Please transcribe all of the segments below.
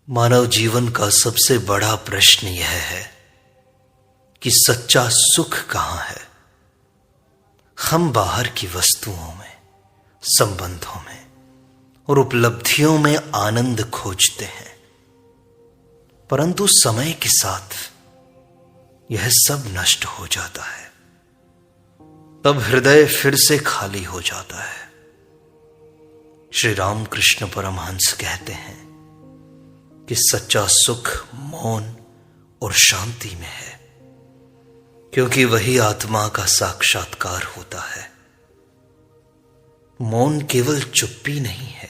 मानव जीवन का सबसे बड़ा प्रश्न यह है कि सच्चा सुख कहाँ है। हम बाहर की वस्तुओं में, संबंधों में और उपलब्धियों में आनंद खोजते हैं, परंतु समय के साथ यह सब नष्ट हो जाता है। तब हृदय फिर से खाली हो जाता है। श्री रामकृष्ण परमहंस कहते हैं कि सच्चा सुख मौन और शांति में है, क्योंकि वही आत्मा का साक्षात्कार होता है। मौन केवल चुप्पी नहीं है,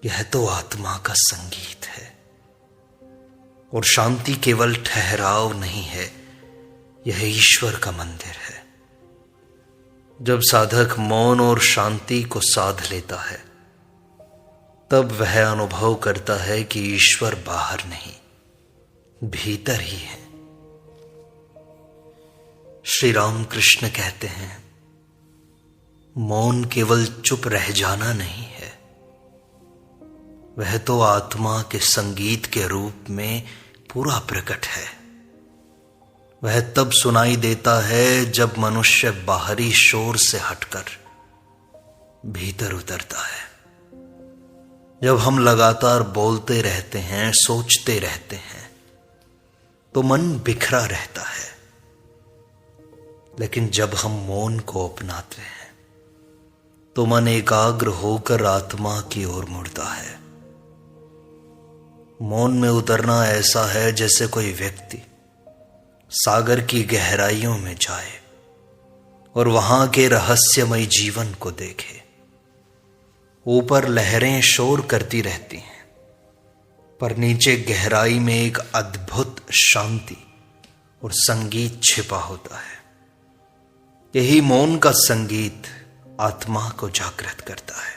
यह तो आत्मा का संगीत है। और शांति केवल ठहराव नहीं है, यह ईश्वर का मंदिर है। जब साधक मौन और शांति को साध लेता है, तब वह अनुभव करता है कि ईश्वर बाहर नहीं, भीतर ही है। श्री रामकृष्ण कहते हैं, मौन केवल चुप रह जाना नहीं है, वह तो आत्मा के संगीत के रूप में पूरा प्रकट है। वह तब सुनाई देता है जब मनुष्य बाहरी शोर से हटकर भीतर उतरता है। जब हम लगातार बोलते रहते हैं, सोचते रहते हैं, तो मन बिखरा रहता है। लेकिन जब हम मौन को अपनाते हैं, तो मन एकाग्र होकर आत्मा की ओर मुड़ता है। मौन में उतरना ऐसा है जैसे कोई व्यक्ति सागर की गहराइयों में जाए और वहां के रहस्यमय जीवन को देखे। ऊपर लहरें शोर करती रहती हैं, पर नीचे गहराई में एक अद्भुत शांति और संगीत छिपा होता है। यही मौन का संगीत आत्मा को जागृत करता है।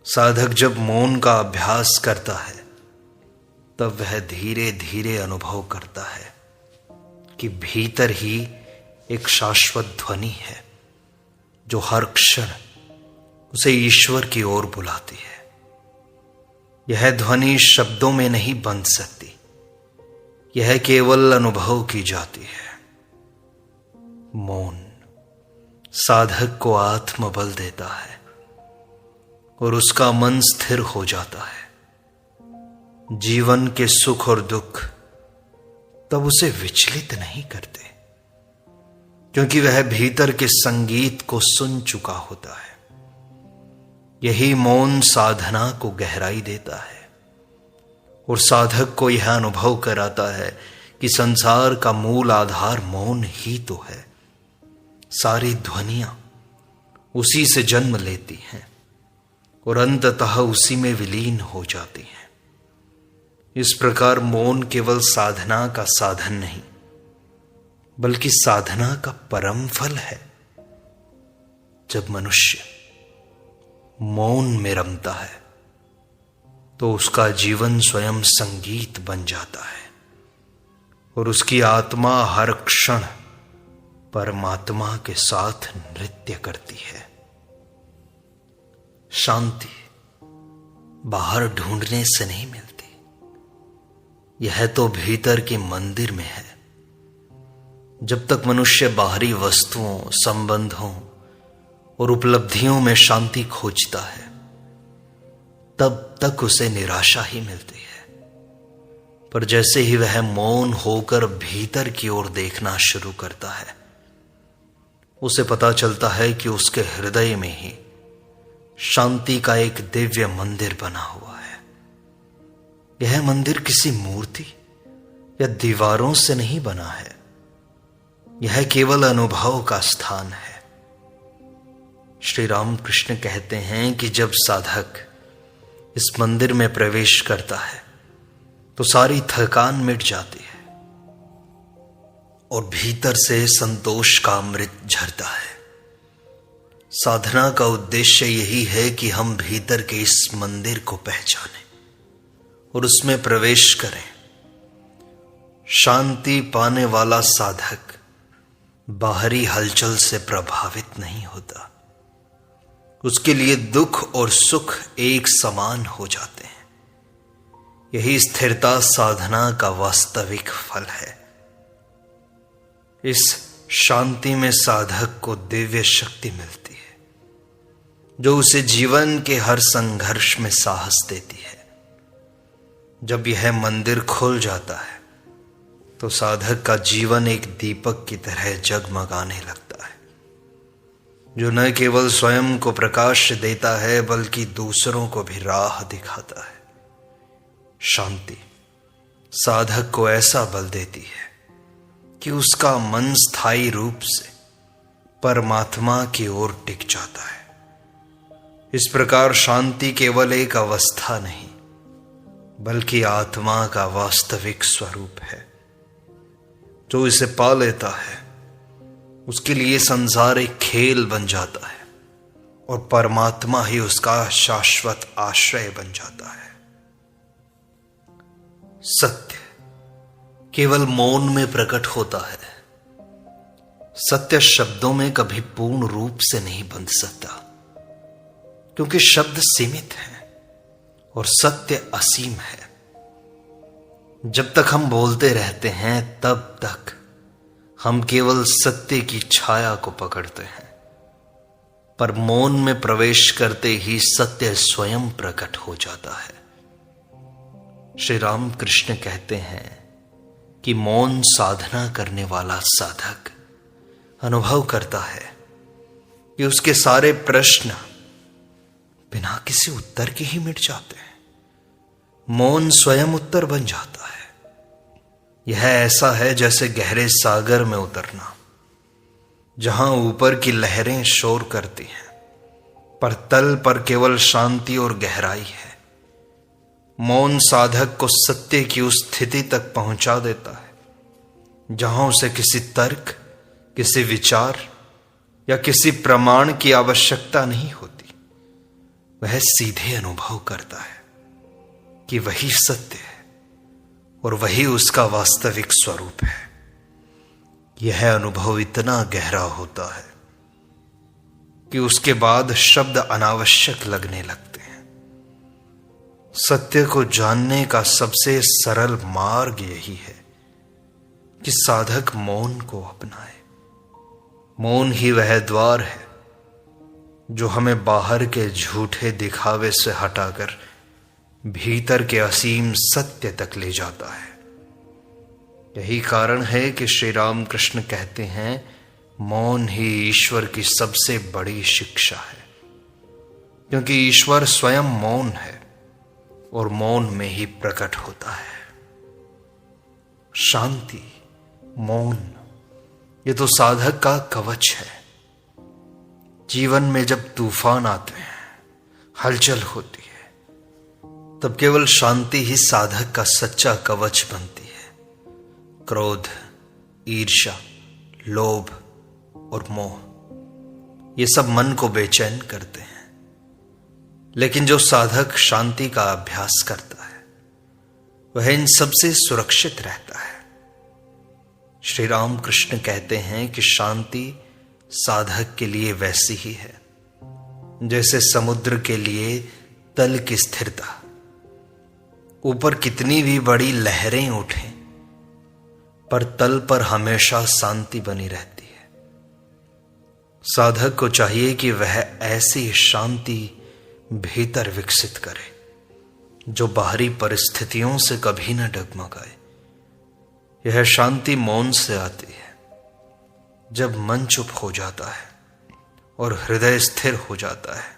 साधक जब मौन का अभ्यास करता है, तब वह धीरे धीरे अनुभव करता है कि भीतर ही एक शाश्वत ध्वनि है, जो हर क्षण उसे ईश्वर की ओर बुलाती है। यह ध्वनि शब्दों में नहीं बंध सकती, यह केवल अनुभव की जाती है। मौन साधक को आत्मबल देता है और उसका मन स्थिर हो जाता है। जीवन के सुख और दुख तब उसे विचलित नहीं करते, क्योंकि वह भीतर के संगीत को सुन चुका होता है। यही मौन साधना को गहराई देता है और साधक को यह अनुभव कराता है कि संसार का मूल आधार मौन ही तो है। सारी ध्वनियां उसी से जन्म लेती हैं और अंततः उसी में विलीन हो जाती हैं। इस प्रकार मौन केवल साधना का साधन नहीं, बल्कि साधना का परम फल है। जब मनुष्य मौन में रमता है, तो उसका जीवन स्वयं संगीत बन जाता है और उसकी आत्मा हर क्षण परमात्मा के साथ नृत्य करती है। शांति बाहर ढूंढने से नहीं मिलती, यह तो भीतर के मंदिर में है। जब तक मनुष्य बाहरी वस्तुओं, संबंधों और उपलब्धियों में शांति खोजता है, तब तक उसे निराशा ही मिलती है। पर जैसे ही वह मौन होकर भीतर की ओर देखना शुरू करता है, उसे पता चलता है कि उसके हृदय में ही शांति का एक दिव्य मंदिर बना हुआ है। यह मंदिर किसी मूर्ति या दीवारों से नहीं बना है, यह केवल अनुभव का स्थान है। श्री रामकृष्ण कहते हैं कि जब साधक इस मंदिर में प्रवेश करता है, तो सारी थकान मिट जाती है और भीतर से संतोष का अमृत झरता है। साधना का उद्देश्य यही है कि हम भीतर के इस मंदिर को पहचानें और उसमें प्रवेश करें। शांति पाने वाला साधक बाहरी हलचल से प्रभावित नहीं होता। उसके लिए दुख और सुख एक समान हो जाते हैं। यही स्थिरता साधना का वास्तविक फल है। इस शांति में साधक को दिव्य शक्ति मिलती है जो उसे जीवन के हर संघर्ष में साहस देती है। जब यह मंदिर खुल जाता है तो साधक का जीवन एक दीपक की तरह जगमगाने लगता है, जो न केवल स्वयं को प्रकाश देता है बल्कि दूसरों को भी राह दिखाता है। शांति साधक को ऐसा बल देती है कि उसका मन स्थायी रूप से परमात्मा की ओर टिक जाता है। इस प्रकार शांति केवल एक अवस्था नहीं बल्कि आत्मा का वास्तविक स्वरूप है। जो इसे पा लेता है उसके लिए संसार एक खेल बन जाता है और परमात्मा ही उसका शाश्वत आश्रय बन जाता है। सत्य केवल मौन में प्रकट होता है। सत्य शब्दों में कभी पूर्ण रूप से नहीं बंध सकता, क्योंकि शब्द सीमित हैं और सत्य असीम है। जब तक हम बोलते रहते हैं तब तक हम केवल सत्य की छाया को पकड़ते हैं, पर मौन में प्रवेश करते ही सत्य स्वयं प्रकट हो जाता है। श्री राम कृष्ण कहते हैं कि मौन साधना करने वाला साधक अनुभव करता है कि उसके सारे प्रश्न बिना किसी उत्तर के ही मिट जाते हैं। मौन स्वयं उत्तर बन जाता है। यह ऐसा है जैसे गहरे सागर में उतरना, जहां ऊपर की लहरें शोर करती हैं पर तल पर केवल शांति और गहराई है। मौन साधक को सत्य की उस स्थिति तक पहुंचा देता है जहां उसे किसी तर्क, किसी विचार या किसी प्रमाण की आवश्यकता नहीं होती। वह सीधे अनुभव करता है कि वही सत्य है और वही उसका वास्तविक स्वरूप है। यह अनुभव इतना गहरा होता है कि उसके बाद शब्द अनावश्यक लगने लगते हैं। सत्य को जानने का सबसे सरल मार्ग यही है कि साधक मौन को अपनाए। मौन ही वह द्वार है जो हमें बाहर के झूठे दिखावे से हटाकर भीतर के असीम सत्य तक ले जाता है। यही कारण है कि श्री राम कृष्ण कहते हैं, मौन ही ईश्वर की सबसे बड़ी शिक्षा है, क्योंकि ईश्वर स्वयं मौन है और मौन में ही प्रकट होता है। शांति, मौन, ये तो साधक का कवच है। जीवन में जब तूफान आते हैं, हलचल होती है, तब केवल शांति ही साधक का सच्चा कवच बनती है। क्रोध, ईर्ष्या, लोभ और मोह, ये सब मन को बेचैन करते हैं। लेकिन जो साधक शांति का अभ्यास करता है वह इन सबसे सुरक्षित रहता है। श्री राम कृष्ण कहते हैं कि शांति साधक के लिए वैसी ही है जैसे समुद्र के लिए तल की स्थिरता। ऊपर कितनी भी बड़ी लहरें उठें पर तल पर हमेशा शांति बनी रहती है। साधक को चाहिए कि वह ऐसी शांति भीतर विकसित करे जो बाहरी परिस्थितियों से कभी न डगमगाए। यह शांति मौन से आती है। जब मन चुप हो जाता है और हृदय स्थिर हो जाता है,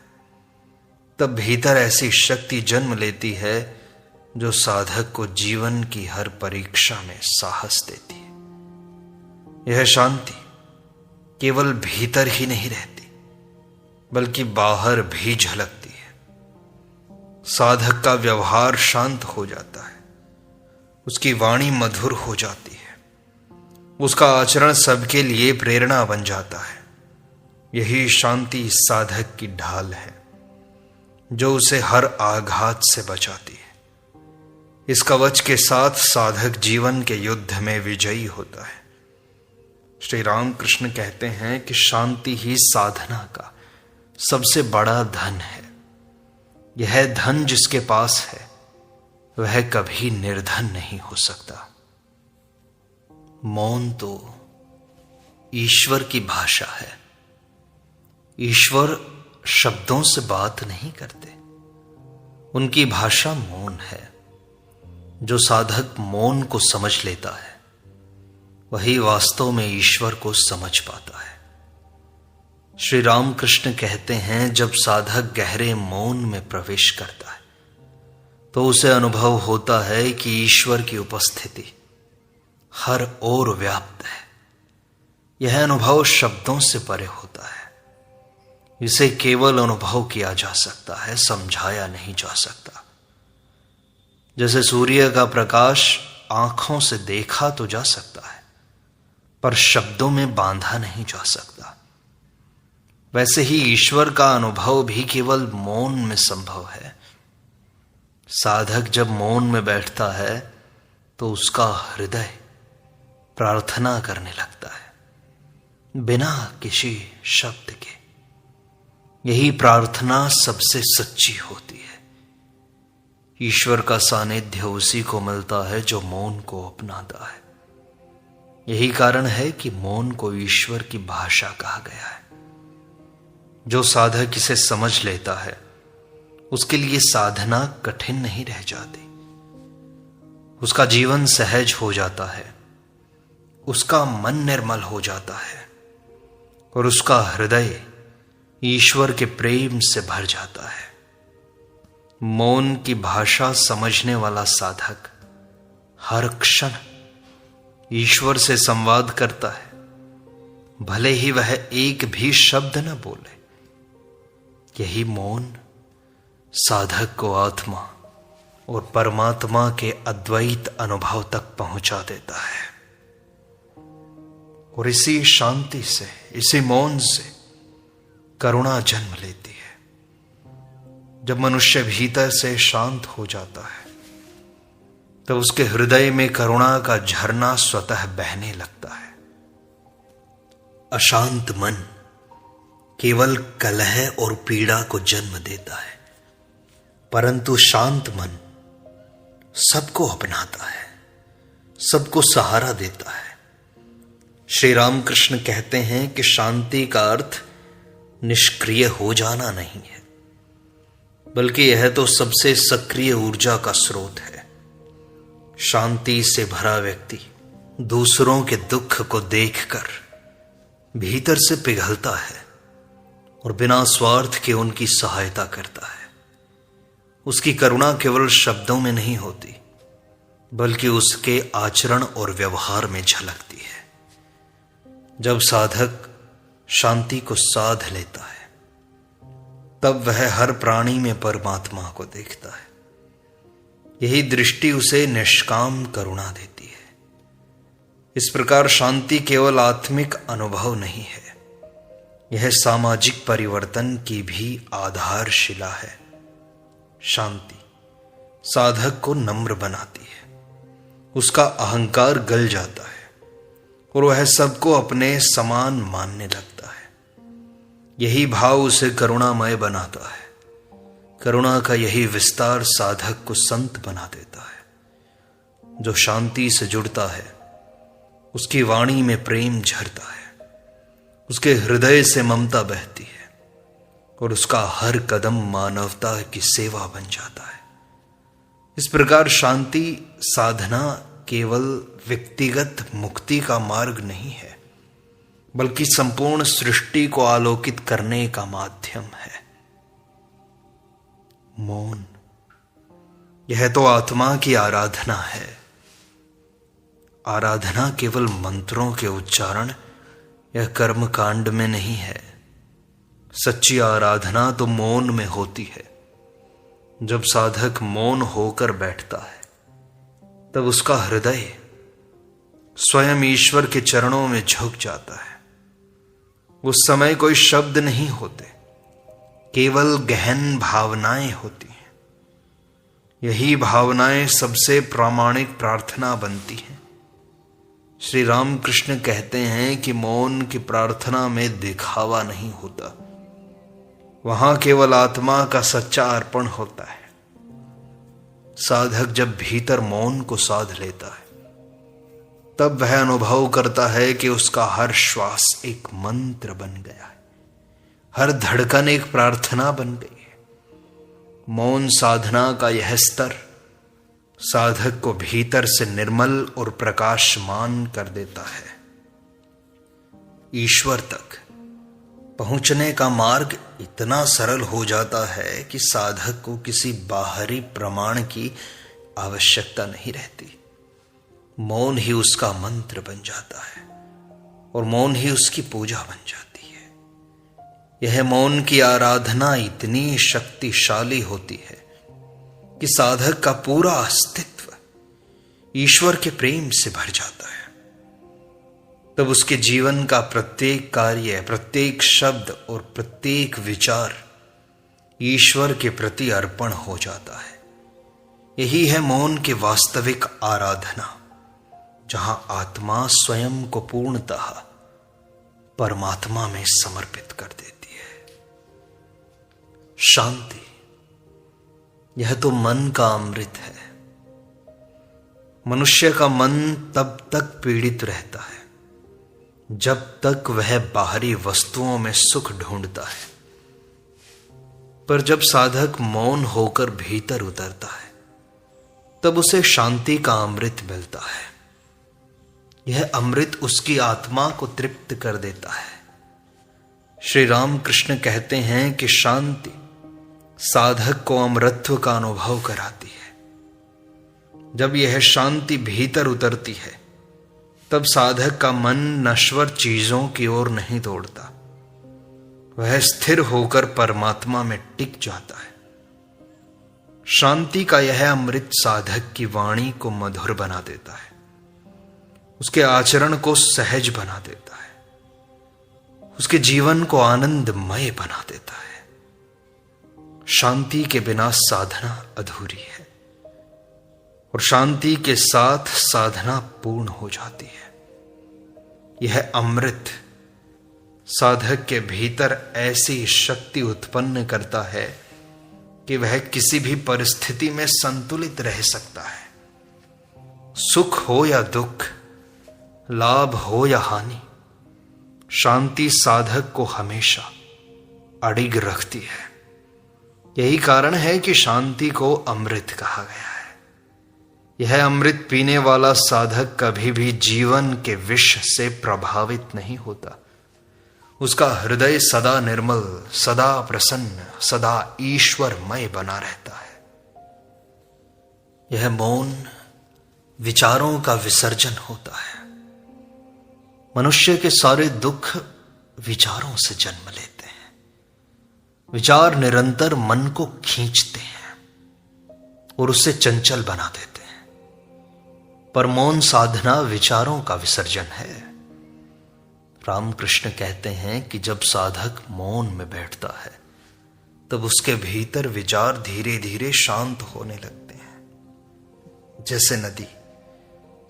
तब भीतर ऐसी शक्ति जन्म लेती है जो साधक को जीवन की हर परीक्षा में साहस देती है। यह शांति केवल भीतर ही नहीं रहती बल्कि बाहर भी झलकती है। साधक का व्यवहार शांत हो जाता है, उसकी वाणी मधुर हो जाती है, उसका आचरण सबके लिए प्रेरणा बन जाता है। यही शांति साधक की ढाल है जो उसे हर आघात से बचाती है। इस कवच के साथ साधक जीवन के युद्ध में विजयी होता है। श्री राम कृष्ण कहते हैं कि शांति ही साधना का सबसे बड़ा धन है। यह धन जिसके पास है वह कभी निर्धन नहीं हो सकता। मौन तो ईश्वर की भाषा है। ईश्वर शब्दों से बात नहीं करते, उनकी भाषा मौन है। जो साधक मौन को समझ लेता है वही वास्तव में ईश्वर को समझ पाता है। श्री रामकृष्ण कहते हैं, जब साधक गहरे मौन में प्रवेश करता है तो उसे अनुभव होता है कि ईश्वर की उपस्थिति हर ओर व्याप्त है। यह अनुभव शब्दों से परे होता है। इसे केवल अनुभव किया जा सकता है, समझाया नहीं जा सकता। जैसे सूर्य का प्रकाश आंखों से देखा तो जा सकता है पर शब्दों में बांधा नहीं जा सकता, वैसे ही ईश्वर का अनुभव भी केवल मौन में संभव है। साधक जब मौन में बैठता है तो उसका हृदय प्रार्थना करने लगता है बिना किसी शब्द के। यही प्रार्थना सबसे सच्ची होती है। ईश्वर का सानिध्य उसी को मिलता है जो मौन को अपनाता है। यही कारण है कि मौन को ईश्वर की भाषा कहा गया है। जो साधक इसे समझ लेता है उसके लिए साधना कठिन नहीं रह जाती। उसका जीवन सहज हो जाता है, उसका मन निर्मल हो जाता है और उसका हृदय ईश्वर के प्रेम से भर जाता है। मौन की भाषा समझने वाला साधक हर क्षण ईश्वर से संवाद करता है, भले ही वह एक भी शब्द न बोले। यही मौन साधक को आत्मा और परमात्मा के अद्वैत अनुभव तक पहुंचा देता है। और इसी शांति से, इसी मौन से करुणा जन्म लेती है। जब मनुष्य भीतर से शांत हो जाता है तब उसके हृदय में करुणा का झरना स्वतः बहने लगता है। अशांत मन केवल कलह और पीड़ा को जन्म देता है, परंतु शांत मन सबको अपनाता है, सबको सहारा देता है। श्री रामकृष्ण कहते हैं कि शांति का अर्थ निष्क्रिय हो जाना नहीं है, बल्कि यह तो सबसे सक्रिय ऊर्जा का स्रोत है। शांति से भरा व्यक्ति दूसरों के दुख को देखकर भीतर से पिघलता है और बिना स्वार्थ के उनकी सहायता करता है। उसकी करुणा केवल शब्दों में नहीं होती, बल्कि उसके आचरण और व्यवहार में झलकती है। जब साधक शांति को साध लेता है तब वह हर प्राणी में परमात्मा को देखता है। यही दृष्टि उसे निष्काम करुणा देती है। इस प्रकार शांति केवल आत्मिक अनुभव नहीं है, यह सामाजिक परिवर्तन की भी आधारशिला है। शांति साधक को नम्र बनाती है, उसका अहंकार गल जाता है और वह सबको अपने समान मानने लगता है। यही भाव उसे करुणामय बनाता है। करुणा का यही विस्तार साधक को संत बना देता है। जो शांति से जुड़ता है उसकी वाणी में प्रेम झरता है, उसके हृदय से ममता बहती है और उसका हर कदम मानवता की सेवा बन जाता है। इस प्रकार शांति साधना केवल व्यक्तिगत मुक्ति का मार्ग नहीं है, बल्कि संपूर्ण सृष्टि को आलोकित करने का माध्यम है। मौन, यह तो आत्मा की आराधना है। आराधना केवल मंत्रों के उच्चारण या कर्म कांड में नहीं है। सच्ची आराधना तो मौन में होती है। जब साधक मौन होकर बैठता है तब उसका हृदय स्वयं ईश्वर के चरणों में झुक जाता है। उस समय कोई शब्द नहीं होते, केवल गहन भावनाएं होती हैं। यही भावनाएं सबसे प्रामाणिक प्रार्थना बनती हैं। श्री रामकृष्ण कहते हैं कि मौन की प्रार्थना में दिखावा नहीं होता, वहां केवल आत्मा का सच्चा अर्पण होता है। साधक जब भीतर मौन को साध लेता है तब वह अनुभव करता है कि उसका हर श्वास एक मंत्र बन गया है, हर धड़कन एक प्रार्थना बन गई है। मौन साधना का यह स्तर साधक को भीतर से निर्मल और प्रकाशमान कर देता है। ईश्वर तक पहुंचने का मार्ग इतना सरल हो जाता है कि साधक को किसी बाहरी प्रमाण की आवश्यकता नहीं रहती। मौन ही उसका मंत्र बन जाता है और मौन ही उसकी पूजा बन जाती है। यह मौन की आराधना इतनी शक्तिशाली होती है कि साधक का पूरा अस्तित्व ईश्वर के प्रेम से भर जाता है। तब उसके जीवन का प्रत्येक कार्य, प्रत्येक शब्द और प्रत्येक विचार ईश्वर के प्रति अर्पण हो जाता है। यही है मौन की वास्तविक आराधना, जहां आत्मा स्वयं को पूर्णतः परमात्मा में समर्पित कर देती है। शांति, यह तो मन का अमृत है। मनुष्य का मन तब तक पीड़ित रहता है जब तक वह बाहरी वस्तुओं में सुख ढूंढता है, पर जब साधक मौन होकर भीतर उतरता है तब उसे शांति का अमृत मिलता है। यह अमृत उसकी आत्मा को तृप्त कर देता है। श्री राम कृष्ण कहते हैं कि शांति साधक को अमरत्व का अनुभव कराती है। जब यह शांति भीतर उतरती है तब साधक का मन नश्वर चीजों की ओर नहीं दौड़ता, वह स्थिर होकर परमात्मा में टिक जाता है। शांति का यह अमृत साधक की वाणी को मधुर बना देता है, उसके आचरण को सहज बना देता है, उसके जीवन को आनंदमय बना देता है। शांति के बिना साधना अधूरी है और शांति के साथ साधना पूर्ण हो जाती है। यह अमृत साधक के भीतर ऐसी शक्ति उत्पन्न करता है कि वह किसी भी परिस्थिति में संतुलित रह सकता है। सुख हो या दुख, लाभ हो या हानि, शांति साधक को हमेशा अडिग रखती है। यही कारण है कि शांति को अमृत कहा गया है। यह अमृत पीने वाला साधक कभी भी जीवन के विष से प्रभावित नहीं होता। उसका हृदय सदा निर्मल, सदा प्रसन्न, सदा ईश्वरमय बना रहता है। यह मौन विचारों का विसर्जन होता है। मनुष्य के सारे दुख विचारों से जन्म लेते हैं। विचार निरंतर मन को खींचते हैं और उसे चंचल बना देते हैं। पर मौन साधना विचारों का विसर्जन है। रामकृष्ण कहते हैं कि जब साधक मौन में बैठता है तब उसके भीतर विचार धीरे धीरे शांत होने लगते हैं। जैसे नदी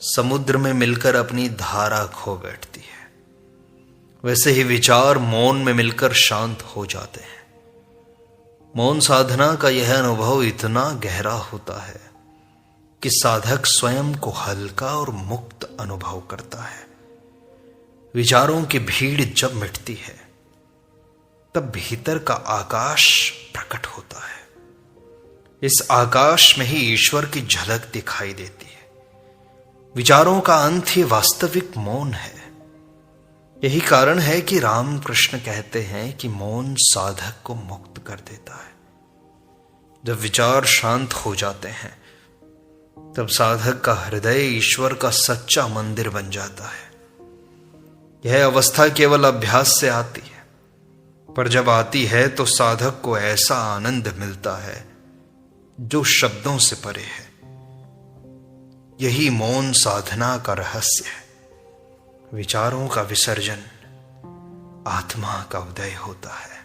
समुद्र में मिलकर अपनी धारा खो बैठती है, वैसे ही विचार मौन में मिलकर शांत हो जाते हैं। मौन साधना का यह अनुभव इतना गहरा होता है कि साधक स्वयं को हल्का और मुक्त अनुभव करता है। विचारों की भीड़ जब मिटती है तब भीतर का आकाश प्रकट होता है। इस आकाश में ही ईश्वर की झलक दिखाई देती है। विचारों का अंत ही वास्तविक मौन है। यही कारण है कि रामकृष्ण कहते हैं कि मौन साधक को मुक्त कर देता है। जब विचार शांत हो जाते हैं तब साधक का हृदय ईश्वर का सच्चा मंदिर बन जाता है। यह अवस्था केवल अभ्यास से आती है, पर जब आती है तो साधक को ऐसा आनंद मिलता है जो शब्दों से परे है। यही मौन साधना का रहस्य है। विचारों का विसर्जन, आत्मा का उदय होता है।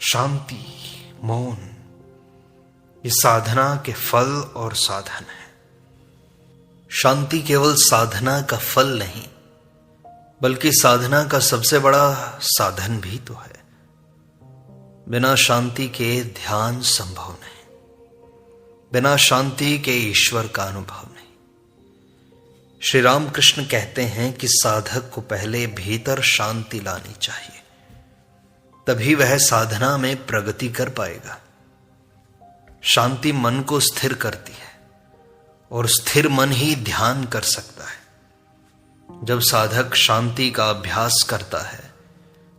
शांति, मौन, ये साधना के फल और साधन है। शांति केवल साधना का फल नहीं, बल्कि साधना का सबसे बड़ा साधन भी तो है। बिना शांति के ध्यान संभव नहीं। बिना शांति के ईश्वर का अनुभव नहीं। श्री रामकृष्ण कहते हैं कि साधक को पहले भीतर शांति लानी चाहिए, तभी वह साधना में प्रगति कर पाएगा। शांति मन को स्थिर करती है और स्थिर मन ही ध्यान कर सकता है। जब साधक शांति का अभ्यास करता है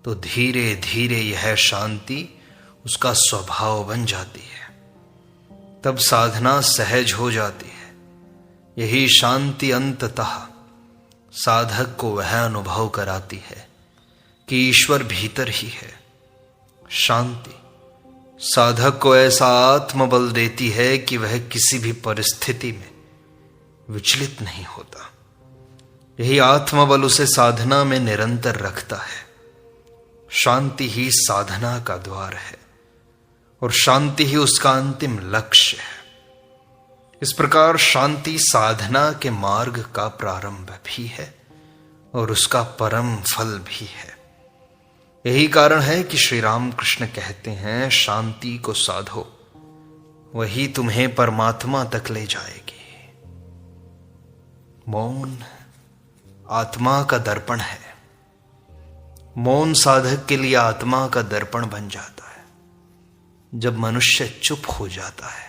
तो धीरे धीरे यह शांति उसका स्वभाव बन जाती है। तब साधना सहज हो जाती है। यही शांति अंततः साधक को वह अनुभव कराती है कि ईश्वर भीतर ही है। शांति साधक को ऐसा आत्मबल देती है कि वह किसी भी परिस्थिति में विचलित नहीं होता। यही आत्मबल उसे साधना में निरंतर रखता है। शांति ही साधना का द्वार है और शांति ही उसका अंतिम लक्ष्य है। इस प्रकार शांति साधना के मार्ग का प्रारंभ भी है और उसका परम फल भी है। यही कारण है कि श्री रामकृष्ण कहते हैं, शांति को साधो, वही तुम्हें परमात्मा तक ले जाएगी। मौन आत्मा का दर्पण है। मौन साधक के लिए आत्मा का दर्पण बन जाता है। जब मनुष्य चुप हो जाता है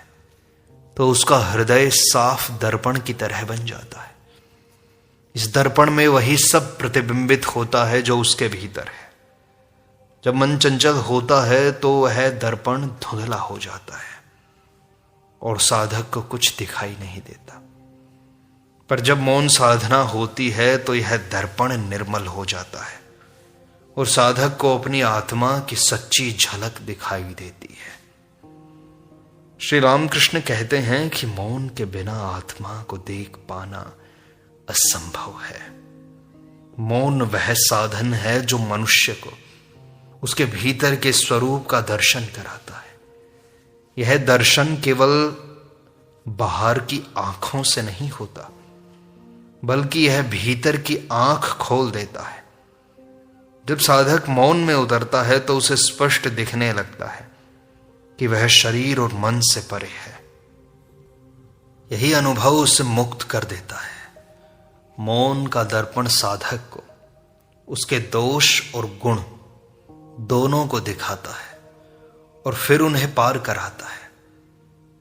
तो उसका हृदय साफ दर्पण की तरह बन जाता है। इस दर्पण में वही सब प्रतिबिंबित होता है जो उसके भीतर है। जब मन चंचल होता है तो वह दर्पण धुंधला हो जाता है और साधक को कुछ दिखाई नहीं देता। पर जब मौन साधना होती है तो यह दर्पण निर्मल हो जाता है और साधक को अपनी आत्मा की सच्ची झलक दिखाई देती है। श्री रामकृष्ण कहते हैं कि मौन के बिना आत्मा को देख पाना असंभव है। मौन वह साधन है जो मनुष्य को उसके भीतर के स्वरूप का दर्शन कराता है। यह दर्शन केवल बाहर की आंखों से नहीं होता, बल्कि यह भीतर की आंख खोल देता है। जब साधक मौन में उतरता है तो उसे स्पष्ट दिखने लगता है कि वह शरीर और मन से परे है। यही अनुभव उसे मुक्त कर देता है। मौन का दर्पण साधक को उसके दोष और गुण दोनों को दिखाता है और फिर उन्हें पार कराता है।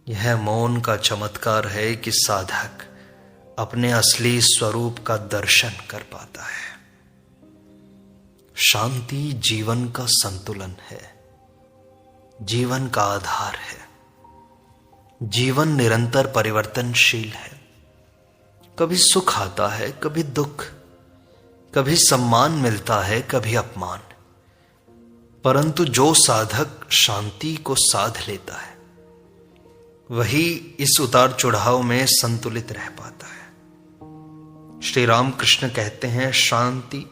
यह मौन का चमत्कार है कि साधक अपने असली स्वरूप का दर्शन कर पाता है। शांति जीवन का संतुलन है, जीवन का आधार है। जीवन निरंतर परिवर्तनशील है। कभी सुख आता है, कभी दुख, कभी सम्मान मिलता है, कभी अपमान। परंतु जो साधक शांति को साध लेता है वही इस उतार चढ़ाव में संतुलित रह पाता है। श्री रामकृष्ण कहते हैं, शांति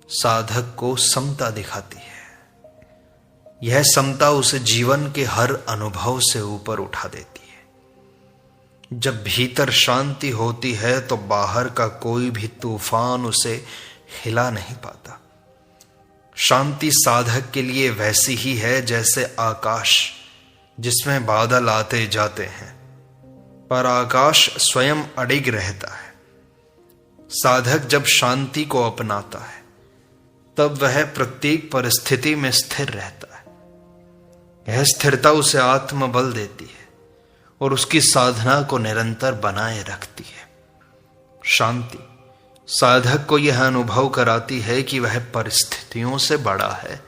साधक को समता दिखाती है। यह समता उसे जीवन के हर अनुभव से ऊपर उठा देती है। जब भीतर शांति होती है तो बाहर का कोई भी तूफान उसे हिला नहीं पाता। शांति साधक के लिए वैसी ही है जैसे आकाश जिसमें बादल आते जाते हैं, पर आकाश स्वयं अडिग रहता है। साधक जब शांति को अपनाता है तब वह प्रत्येक परिस्थिति में स्थिर रहता है। यह स्थिरता उसे आत्मबल देती है और उसकी साधना को निरंतर बनाए रखती है। शांति साधक को यह अनुभव कराती है कि वह परिस्थितियों से बड़ा है।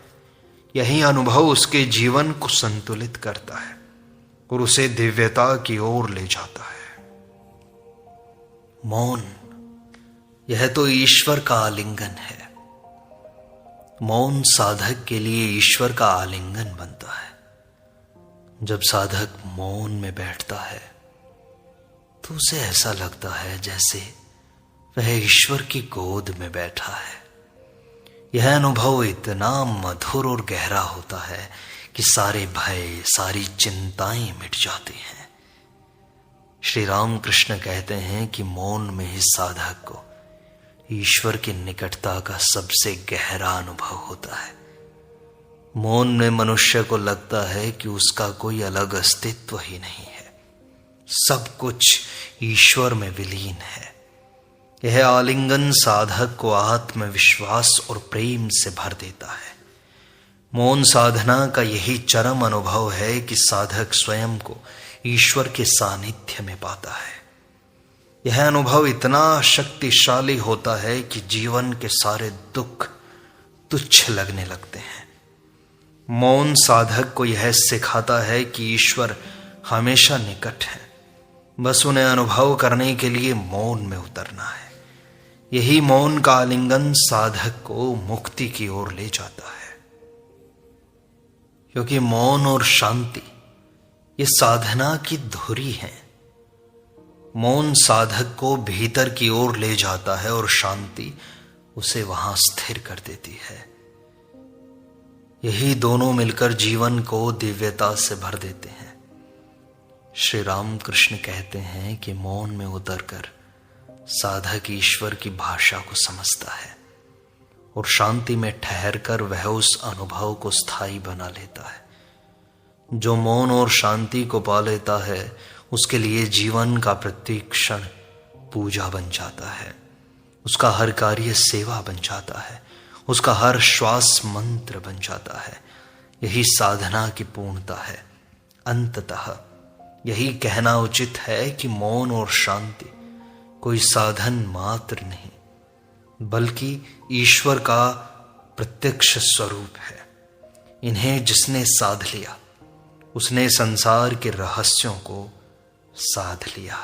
यही अनुभव उसके जीवन को संतुलित करता है और उसे दिव्यता की ओर ले जाता है। मौन, यह तो ईश्वर का आलिंगन है। मौन साधक के लिए ईश्वर का आलिंगन बनता है। जब साधक मौन में बैठता है तो उसे ऐसा लगता है जैसे वह ईश्वर की गोद में बैठा है। यह अनुभव इतना मधुर और गहरा होता है कि सारे भय, सारी चिंताएं मिट जाती हैं। श्री रामकृष्ण कहते हैं कि मौन में ही साधक को ईश्वर की निकटता का सबसे गहरा अनुभव होता है। मौन में मनुष्य को लगता है कि उसका कोई अलग अस्तित्व ही नहीं है। सब कुछ ईश्वर में विलीन है। यह आलिंगन साधक को आत्मविश्वास और प्रेम से भर देता है। मौन साधना का यही चरम अनुभव है कि साधक स्वयं को ईश्वर के सानिध्य में पाता है। यह अनुभव इतना शक्तिशाली होता है कि जीवन के सारे दुख तुच्छ लगने लगते हैं। मौन साधक को यह सिखाता है कि ईश्वर हमेशा निकट है, बस उन्हें अनुभव करने के लिए मौन में उतरना है। यही मौन का आलिंगन साधक को मुक्ति की ओर ले जाता है, क्योंकि मौन और शांति ये साधना की धुरी है। मौन साधक को भीतर की ओर ले जाता है और शांति उसे वहां स्थिर कर देती है। यही दोनों मिलकर जीवन को दिव्यता से भर देते हैं। श्री राम कृष्ण कहते हैं कि मौन में उतरकर साधक ईश्वर की भाषा को समझता है और शांति में ठहरकर वह उस अनुभव को स्थायी बना लेता है। जो मौन और शांति को पा लेता है उसके लिए जीवन का प्रत्येक क्षण पूजा बन जाता है, उसका हर कार्य सेवा बन जाता है, उसका हर श्वास मंत्र बन जाता है। यही साधना की पूर्णता है। अंततः यही कहना उचित है कि मौन और शांति कोई साधन मात्र नहीं, बल्कि ईश्वर का प्रत्यक्ष स्वरूप है। इन्हें जिसने साध लिया उसने संसार के रहस्यों को साध लिया।